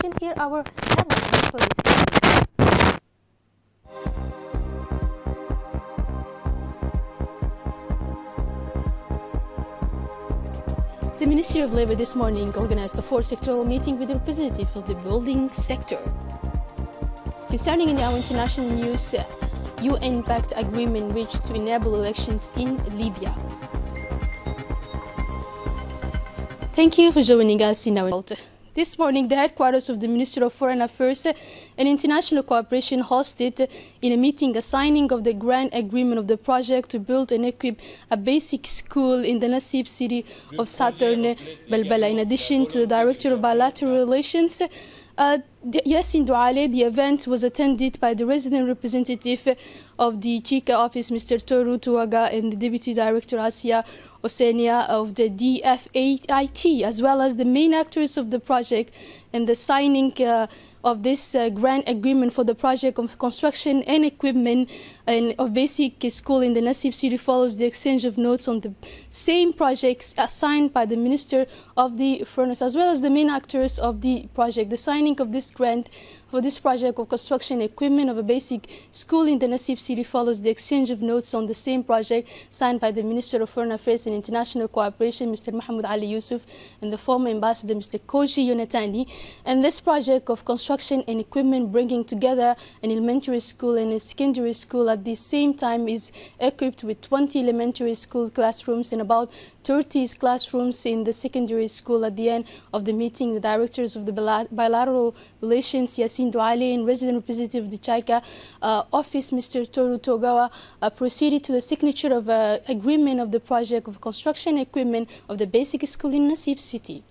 can hear our headlines. The Ministry of Labour this morning organized a fourth sectoral meeting with the representative of the building sector. Concerning in our international news, UN-backed agreement reached to enable elections in Libya. Thank you for joining us in our world. This morning, the headquarters of the Ministry of Foreign Affairs and International Cooperation hosted in a meeting a signing of the grant agreement of the project to build and equip a basic school in the Nasib city of southern Balbala. In addition to the Director of Bilateral Relations, Yassin Douale, the event was attended by the resident representative of the Chika office, Mr. Toru Tuaga, and the Deputy Director Asia Osenia of the DFAIT, as well as the main actors of the project, and the signing of this grant agreement for the project of construction and equipment and of basic school in the Nasib city follows the exchange of notes on the same projects signed by the Minister of the Furnace, as well as the main actors of the project. The signing of this grant for this project of construction equipment of a basic school in the Nasib city follows the exchange of notes on the same project signed by the Minister of Foreign Affairs and International Cooperation, Mr. Mahmoud Ali Yusuf, and the former Ambassador, Mr. Koji Yonatani. And this project of construction and equipment bringing together an elementary school and a secondary school at the same time is equipped with 20 elementary school classrooms and about 30 classrooms in the secondary school. At the end of the meeting, the directors of the bilateral relations, Yassin Douale, and resident representative of the Chika office, Mr. Toru Togawa, proceeded to the signature of an agreement of the project of construction equipment of the basic school in Nasib city.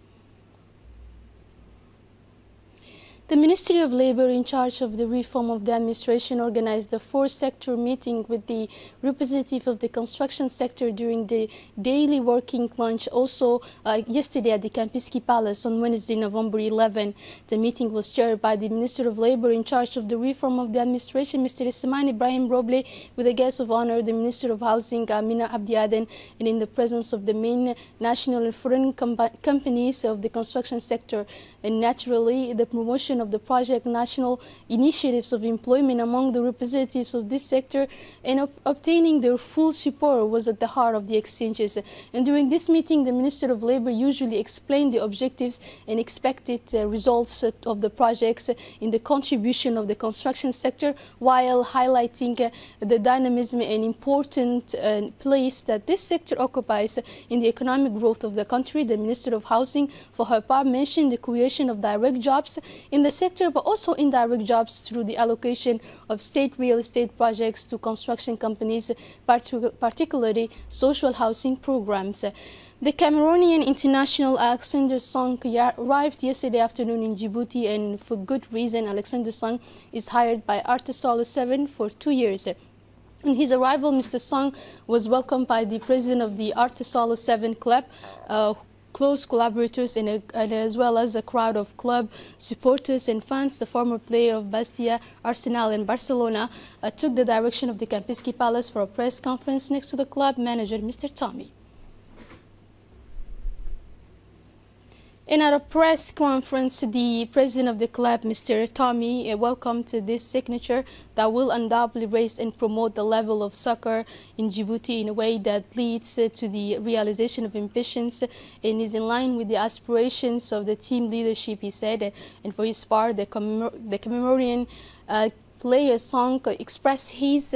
The Ministry of Labour, in charge of the reform of the administration, organized the fourth sector meeting with the representative of the construction sector during the daily working lunch. Also, yesterday at the Kempinski Palace on Wednesday, November 11. The meeting was chaired by the Minister of Labour, in charge of the reform of the administration, Mr. Ismail Ibrahim Roble, with a guest of honor, the Minister of Housing, Amina Abdiaden, and in the presence of the main national and foreign companies of the construction sector. And naturally, the promotion of the project national initiatives of employment among the representatives of this sector and obtaining their full support was at the heart of the exchanges. And during this meeting, the Minister of Labour usually explained the objectives and expected results of the projects in the contribution of the construction sector, while highlighting the dynamism and important place that this sector occupies in the economic growth of the country. The Minister of Housing, for her part, mentioned the creation of direct jobs in the sector, but also indirect jobs through the allocation of state real estate projects to construction companies, particularly social housing programs. The Cameroonian international Alexander Song arrived yesterday afternoon in Djibouti, and for good reason. Alexander Song is hired by Artisol 7 for 2 years. In his arrival, Mr. Song was welcomed by the president of the Artisol 7 club, close collaborators, and as well as a crowd of club supporters and fans. The former player of Bastia, Arsenal and Barcelona took the direction of the Kempinski Palace for a press conference next to the club manager, Mr. Tommy. In a press conference, the president of the club, Mr. Tommy, welcomed this signature that will undoubtedly raise and promote the level of soccer in Djibouti in a way that leads to the realization of ambitions and is in line with the aspirations of the team leadership, he said. And for his part, the Cameroonian player Song expressed his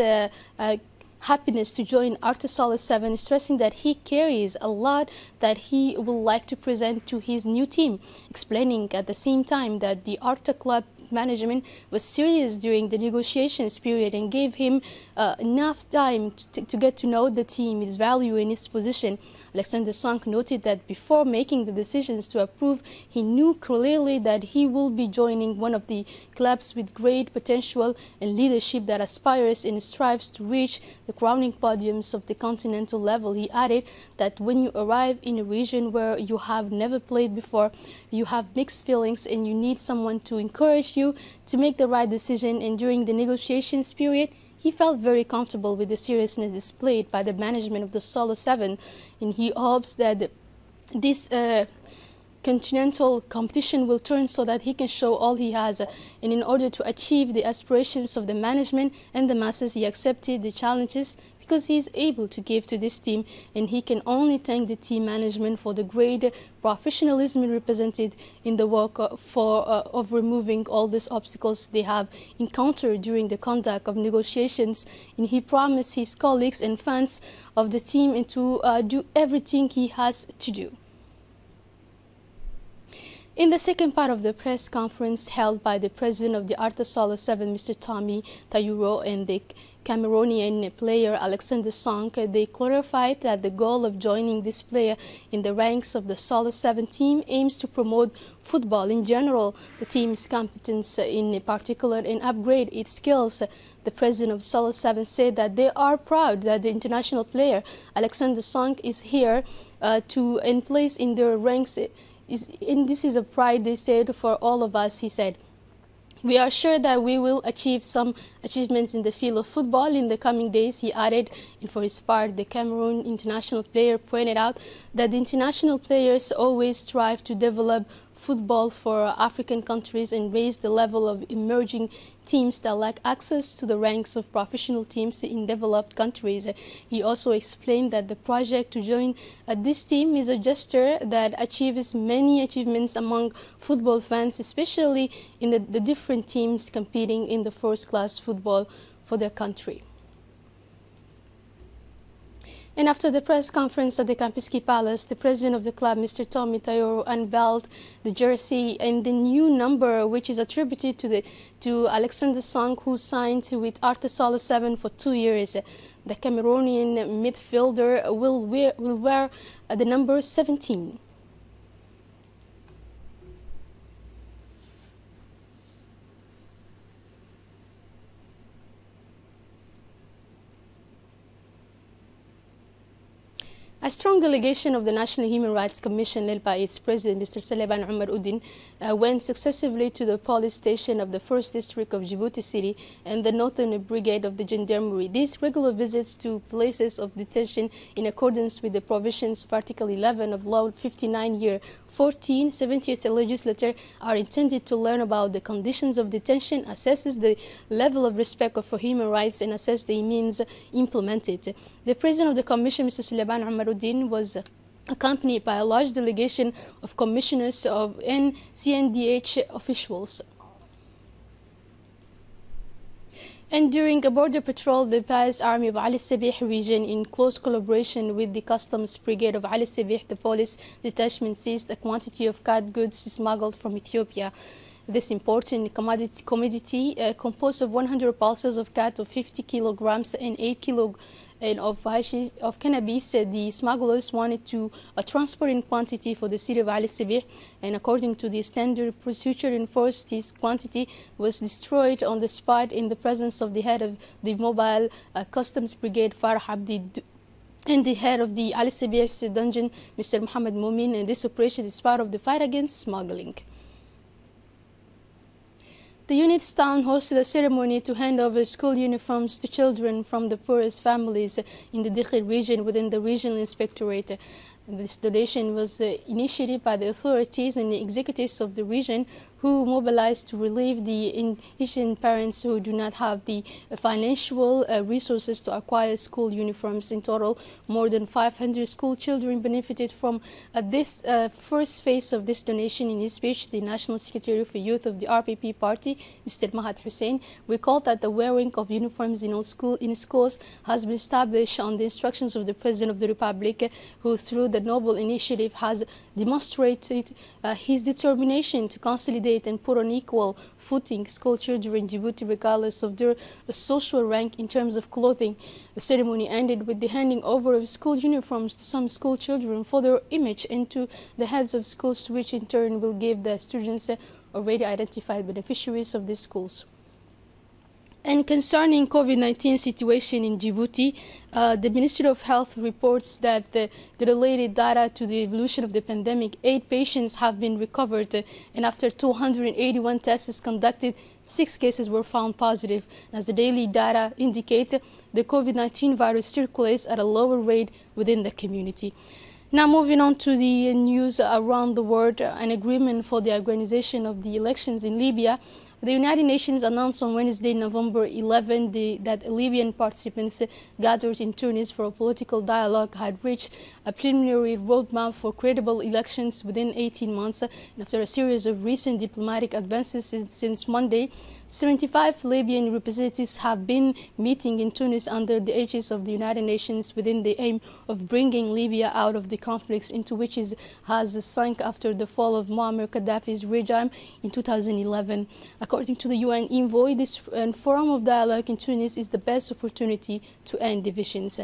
happiness to join Artisol 7, stressing that he carries a lot that he would like to present to his new team, explaining at the same time that the Arta club management was serious during the negotiations period and gave him enough time to get to know the team, its value and its position. Alexander Song noted that before making the decisions to approve, he knew clearly that he will be joining one of the clubs with great potential and leadership that aspires and strives to reach the crowning podiums of the continental level. He added that when you arrive in a region where you have never played before, you have mixed feelings and you need someone to encourage you to make the right decision. And during the negotiations period, he felt very comfortable with the seriousness displayed by the management of the Solo 7, and he hopes that this continental competition will turn so that he can show all he has. And in order to achieve the aspirations of the management and the masses, he accepted the challenges because he is able to give to this team, and he can only thank the team management for the great professionalism represented in the work of removing all these obstacles they have encountered during the conduct of negotiations. And he promised his colleagues and fans of the team to do everything he has to do. In the second part of the press conference held by the president of the Artasala 7, Mr. Tommy Tayuro, and the Cameroonian player Alexander Song, they clarified that the goal of joining this player in the ranks of the Sala 7 team aims to promote football in general, the team's competence in particular, and upgrade its skills. The president of Sala 7 said that they are proud that the international player Alexander Song is here and placed in their ranks. And this is a pride, they said, for all of us, he said. We are sure that we will achieve some achievements in the field of football in the coming days, he added. And for his part, the Cameroon international player pointed out that the international players always strive to develop football for African countries and raise the level of emerging teams that lack access to the ranks of professional teams in developed countries. He also explained that the project to join this team is a gesture that achieves many achievements among football fans, especially in the different teams competing in the first-class football for their country. And after the press conference at the Campiski Palace, the president of the club, Mr. Tommy Tayoro, unveiled the jersey and the new number, which is attributed to Alexander Song, who signed with Artasala 7 for 2 years. The Cameroonian midfielder will wear the number 17. A strong delegation of the National Human Rights Commission, led by its president, Mr. Saleban Omar Udin, went successively to the police station of the 1st District of Djibouti City and the Northern Brigade of the Gendarmerie. These regular visits to places of detention in accordance with the provisions of Article 11 of Law 59-year 14/70th legislature are intended to learn about the conditions of detention, assesses the level of respect for human rights, and assess the means implemented. The president of the commission, Mr. Saleban Omar Udin, was accompanied by a large delegation of commissioners and CNDH officials. And during a border patrol, the Paz Army of Ali Sabih region, in close collaboration with the Customs Brigade of Ali Sabih, the police detachment seized a quantity of cat goods smuggled from Ethiopia. This important commodity composed of 100 pulses of cat of 50 kilograms and 8 kilograms of cannabis. The smugglers wanted to transport in quantity for the city of Ali Sabih, and according to the standard procedure enforced, this quantity was destroyed on the spot in the presence of the head of the mobile customs brigade, Farah Abdi, and the head of the Ali Sabih dungeon, Mr. Muhammad Mumin, and this operation is part of the fight against smuggling. The unit's town hosted a ceremony to hand over school uniforms to children from the poorest families in the Dikhil region within the regional inspectorate. This donation was initiated by the authorities and the executives of the region, who mobilized to relieve the indigent parents who do not have the financial resources to acquire school uniforms. In total, more than 500 school children benefited from this first phase of this donation. In his speech, the National Secretary for Youth of the RPP party, Mr. Mahat Hussein, recalled that the wearing of uniforms in schools has been established on the instructions of the President of the Republic, who through the noble initiative has demonstrated his determination to consolidate and put on equal footing school children in Djibouti regardless of their social rank in terms of clothing. The ceremony ended with the handing over of school uniforms to some school children for their image and to the heads of schools, which in turn will give the students already identified beneficiaries of these schools. And concerning COVID-19 situation in Djibouti, the Ministry of Health reports that the related data to the evolution of the pandemic, 8 patients have been recovered, and after 281 tests conducted, 6 cases were found positive. As the daily data indicates, the COVID-19 virus circulates at a lower rate within the community. Now moving on to the news around the world, an agreement for the organization of the elections in Libya. The United Nations announced on Wednesday, November 11, that Libyan participants gathered in Tunis for a political dialogue had reached a preliminary roadmap for credible elections within 18 months. And after a series of recent diplomatic advances since Monday, 75 Libyan representatives have been meeting in Tunis under the aegis of the United Nations within the aim of bringing Libya out of the conflicts into which it has sunk after the fall of Muammar Gaddafi's regime in 2011. According to the UN envoy, this forum of dialogue in Tunis is the best opportunity to end divisions.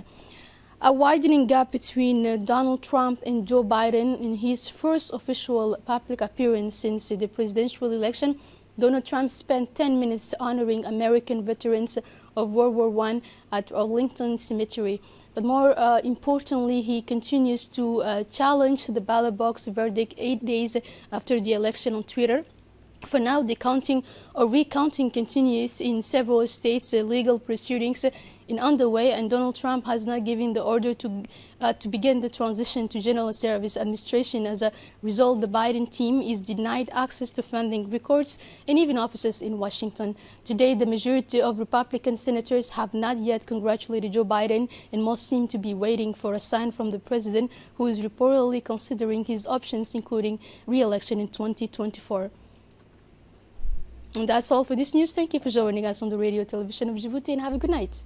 A widening gap between Donald Trump and Joe Biden in his first official public appearance since the presidential election. Donald Trump spent 10 minutes honoring American veterans of World War I at Arlington Cemetery. But more importantly, he continues to challenge the ballot box verdict 8 days after the election on Twitter. For now, the counting or recounting continues in several states. Legal proceedings in underway, and Donald Trump has not given the order to begin the transition to General Service Administration. As a result, the Biden team is denied access to funding, records, and even offices in Washington. Today, the majority of Republican senators have not yet congratulated Joe Biden, and most seem to be waiting for a sign from the president, who is reportedly considering his options, including re-election in 2024. And that's all for this news. Thank you for joining us on the radio television of Djibouti, and have a good night.